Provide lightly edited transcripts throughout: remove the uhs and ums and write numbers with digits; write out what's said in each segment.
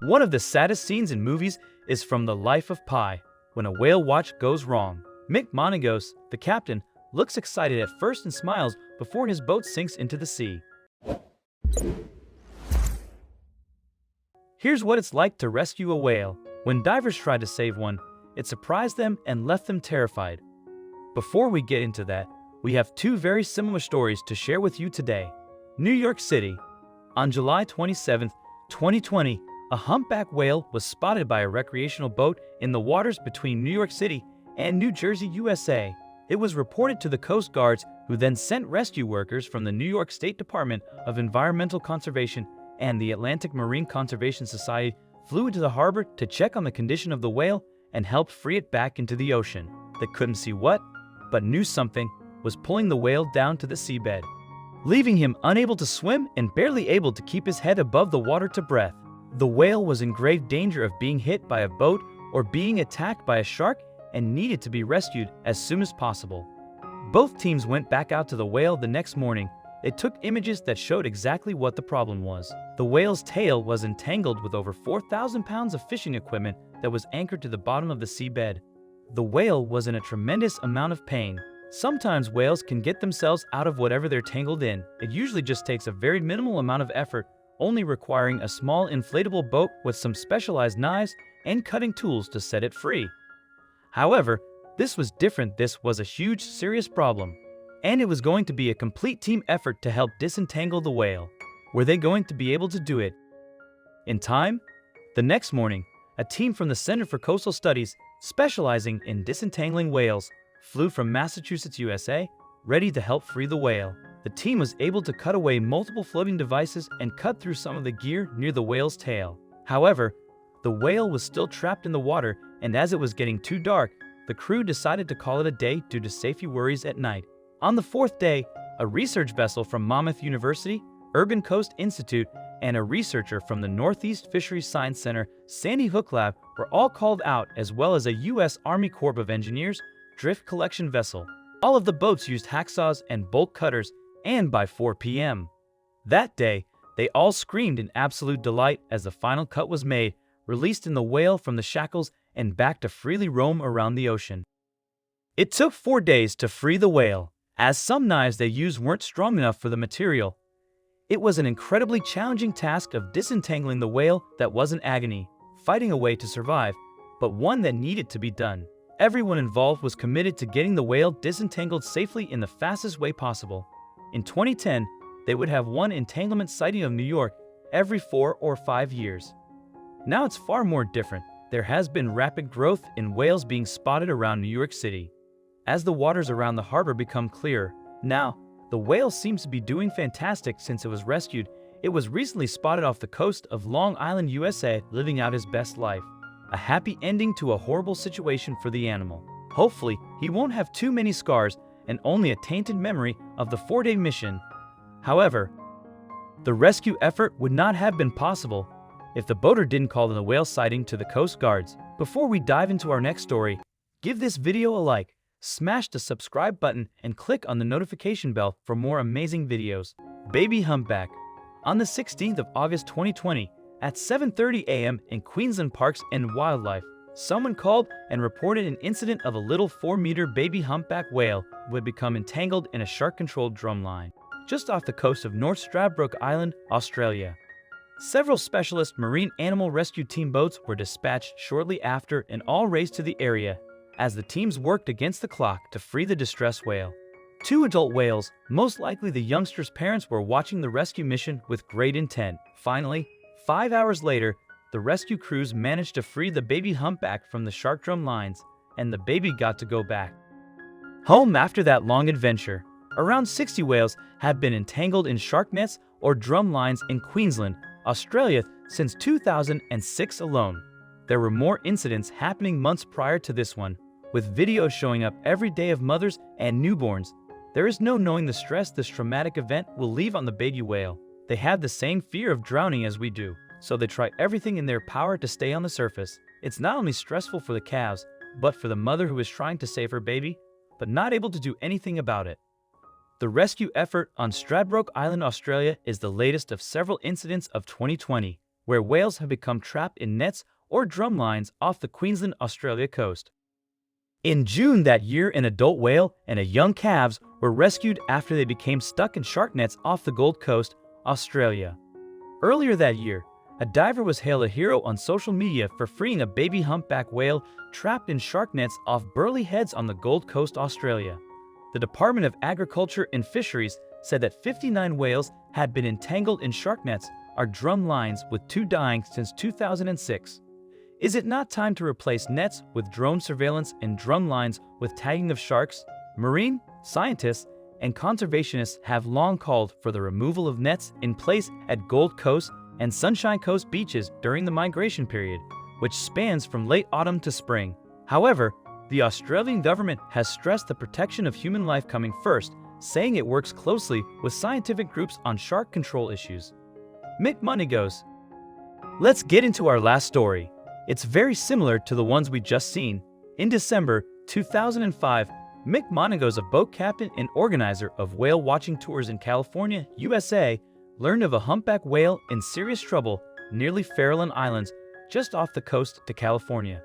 One of the saddest scenes in movies is from The Life of Pi, when a whale watch goes wrong. Mick Monagos, the captain, looks excited at first and smiles before his boat sinks into the sea. Here's what it's like to rescue a whale. When divers tried to save one, it surprised them and left them terrified. Before we get into that, we have two very similar stories to share with you today. New York City. On July 27, 2020, a humpback whale was spotted by a recreational boat in the waters between New York City and New Jersey, USA. It was reported to the Coast Guards, who then sent rescue workers from the New York State Department of Environmental Conservation and the Atlantic Marine Conservation Society flew into the harbor to check on the condition of the whale and helped free it back into the ocean. They couldn't see what, but knew something was pulling the whale down to the seabed, leaving him unable to swim and barely able to keep his head above the water to breath. The whale was in grave danger of being hit by a boat or being attacked by a shark and needed to be rescued as soon as possible. Both teams went back out to the whale the next morning. They took images that showed exactly what the problem was. The whale's tail was entangled with over 4,000 pounds of fishing equipment that was anchored to the bottom of the seabed. The whale was in a tremendous amount of pain. Sometimes whales can get themselves out of whatever they're tangled in. It usually just takes a very minimal amount of effort, only requiring a small inflatable boat with some specialized knives and cutting tools to set it free. However, this was different. This was a huge, serious problem, and it was going to be a complete team effort to help disentangle the whale. Were they going to be able to do it in time? The next morning, a team from the Center for Coastal Studies, specializing in disentangling whales, flew from Massachusetts, USA, ready to help free the whale. The team was able to cut away multiple floating devices and cut through some of the gear near the whale's tail. However, the whale was still trapped in the water, and as it was getting too dark, the crew decided to call it a day due to safety worries at night. On the fourth day, a research vessel from Monmouth University, Urban Coast Institute, and a researcher from the Northeast Fisheries Science Center, Sandy Hook Lab, were all called out, as well as a U.S. Army Corps of Engineers drift collection vessel. All of the boats used hacksaws and bolt cutters, and by 4 p.m. that day, they all screamed in absolute delight as the final cut was made, releasing the whale from the shackles and back to freely roam around the ocean. It took 4 days to free the whale, as some knives they used weren't strong enough for the material. It was an incredibly challenging task of disentangling the whale that wasn't agony, fighting a way to survive, but one that needed to be done. Everyone involved was committed to getting the whale disentangled safely in the fastest way possible. In 2010, they would have one entanglement sighting of New York every 4 or 5 years. Now it's far more different. There has been rapid growth in whales being spotted around New York City. As the waters around the harbor become clearer, now, the whale seems to be doing fantastic since it was rescued. It was recently spotted off the coast of Long Island, USA, living out his best life. A happy ending to a horrible situation for the animal. Hopefully, he won't have too many scars and only a tainted memory of the 4-day mission. However, the rescue effort would not have been possible if the boater didn't call the whale sighting to the Coast Guards. Before we dive into our next story, give this video a like, smash the subscribe button, and click on the notification bell for more amazing videos. Baby humpback. On the 16th of August 2020, at 7:30 a.m. in Queensland Parks and Wildlife, someone called and reported an incident of a little 4-meter baby humpback whale who had become entangled in a shark-controlled drumline, just off the coast of North Stradbroke Island, Australia. Several specialist marine animal rescue team boats were dispatched shortly after and all raced to the area as the teams worked against the clock to free the distressed whale. 2 adult whales, most likely the youngster's parents, were watching the rescue mission with great intent. Finally, 5 hours later, the rescue crews managed to free the baby humpback from the shark drum lines, and the baby got to go back home after that long adventure. Around 60 whales have been entangled in shark nets or drum lines in Queensland, Australia since 2006 alone. There were more incidents happening months prior to this one, with videos showing up every day of mothers and newborns. There is no knowing the stress this traumatic event will leave on the baby whale. They have the same fear of drowning as we do, so they try everything in their power to stay on the surface. It's not only stressful for the calves, but for the mother who is trying to save her baby, but not able to do anything about it. The rescue effort on Stradbroke Island, Australia is the latest of several incidents of 2020. where whales have become trapped in nets or drum lines off the Queensland, Australia coast. In June that year, an adult whale and a young calves were rescued after they became stuck in shark nets off the Gold Coast, Australia. Earlier that year, a diver was hailed a hero on social media for freeing a baby humpback whale trapped in shark nets off Burleigh Heads on the Gold Coast, Australia. The Department of Agriculture and Fisheries said that 59 whales had been entangled in shark nets or drum lines, with 2 dying since 2006. Is it not time to replace nets with drone surveillance and drum lines with tagging of sharks? Marine scientists and conservationists have long called for the removal of nets in place at Gold Coast and Sunshine Coast beaches during the migration period, which spans from late autumn to spring. However, the Australian government has stressed the protection of human life coming first, saying it works closely with scientific groups on shark control issues. Mick Moneygoes. Let's get into our last story. It's very similar to the ones we just seen. In December 2005, Mick Moneygoes, a boat captain and organizer of whale watching tours in California, USA, learned of a humpback whale in serious trouble near Farallon Islands, just off the coast to California.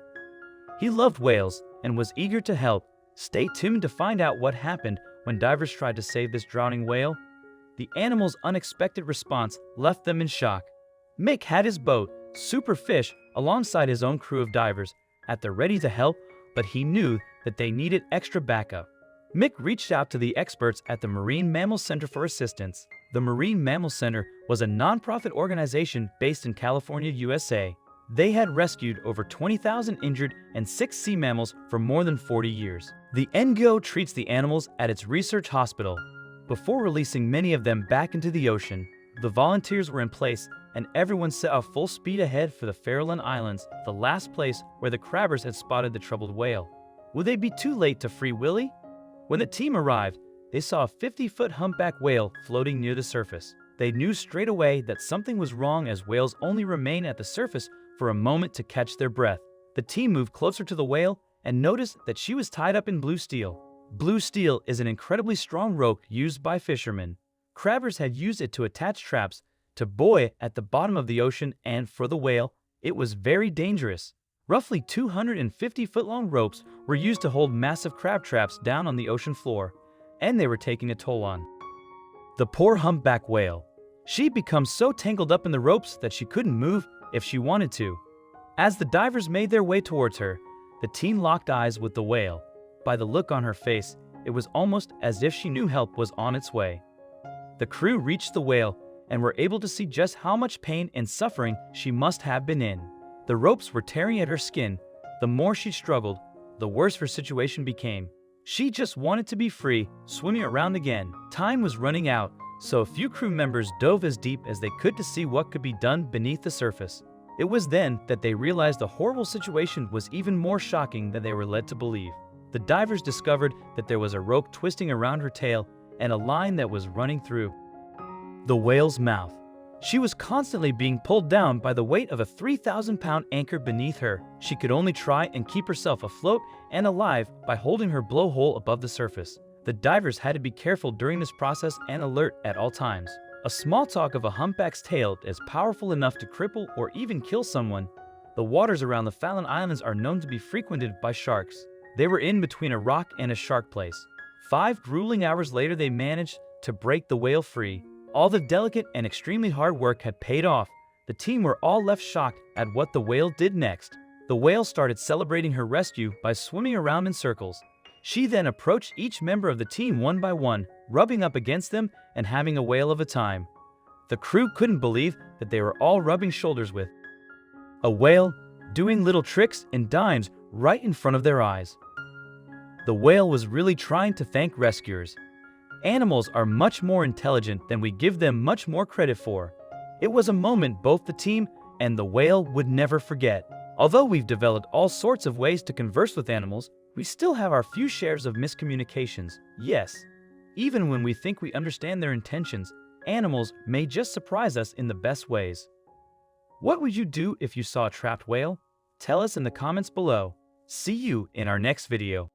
He loved whales and was eager to help. Stay tuned to find out what happened when divers tried to save this drowning whale. The animal's unexpected response left them in shock. Mick had his boat, Superfish, alongside his own crew of divers, at the ready to help, but he knew that they needed extra backup. Mick reached out to the experts at the Marine Mammal Center for assistance. The Marine Mammal Center was a nonprofit organization based in California, USA. They had rescued over 20,000 injured and 6 sea mammals for more than 40 years. The NGO treats the animals at its research hospital. Before releasing many of them back into the ocean, the volunteers were in place and everyone set off full speed ahead for the Farallon Islands, the last place where the crabbers had spotted the troubled whale. Would they be too late to free Willie? When the team arrived, they saw a 50-foot humpback whale floating near the surface. They knew straight away that something was wrong, as whales only remain at the surface for a moment to catch their breath. The team moved closer to the whale and noticed that she was tied up in blue steel. Blue steel is an incredibly strong rope used by fishermen. Crabbers had used it to attach traps to buoy at the bottom of the ocean, and for the whale, it was very dangerous. Roughly 250-foot-long ropes were used to hold massive crab traps down on the ocean floor, and they were taking a toll on the poor humpback whale. She'd become so tangled up in the ropes that she couldn't move if she wanted to. As the divers made their way towards her, the team locked eyes with the whale. By the look on her face, it was almost as if she knew help was on its way. The crew reached the whale and were able to see just how much pain and suffering she must have been in. The ropes were tearing at her skin. The more she struggled, the worse her situation became. She just wanted to be free, swimming around again. Time was running out, so a few crew members dove as deep as they could to see what could be done beneath the surface. It was then that they realized the horrible situation was even more shocking than they were led to believe. The divers discovered that there was a rope twisting around her tail and a line that was running through the whale's mouth. She was constantly being pulled down by the weight of a 3,000-pound anchor beneath her. She could only try and keep herself afloat and alive by holding her blowhole above the surface. The divers had to be careful during this process and alert at all times. A small talk of a humpback's tail is powerful enough to cripple or even kill someone. The waters around the Farallon Islands are known to be frequented by sharks. They were in between a rock and a shark place. 5 grueling hours later, they managed to break the whale free. All the delicate and extremely hard work had paid off. The team were all left shocked at what the whale did next. The whale started celebrating her rescue by swimming around in circles. She then approached each member of the team one by one, rubbing up against them and having a whale of a time. The crew couldn't believe that they were all rubbing shoulders with a whale, doing little tricks and dimes right in front of their eyes. The whale was really trying to thank rescuers. Animals are much more intelligent than we give them much more credit for. It was a moment both the team and the whale would never forget. Although we've developed all sorts of ways to converse with animals, we still have our few shares of miscommunications. Yes, even when we think we understand their intentions, animals may just surprise us in the best ways. What would you do if you saw a trapped whale? Tell us in the comments below. See you in our next video.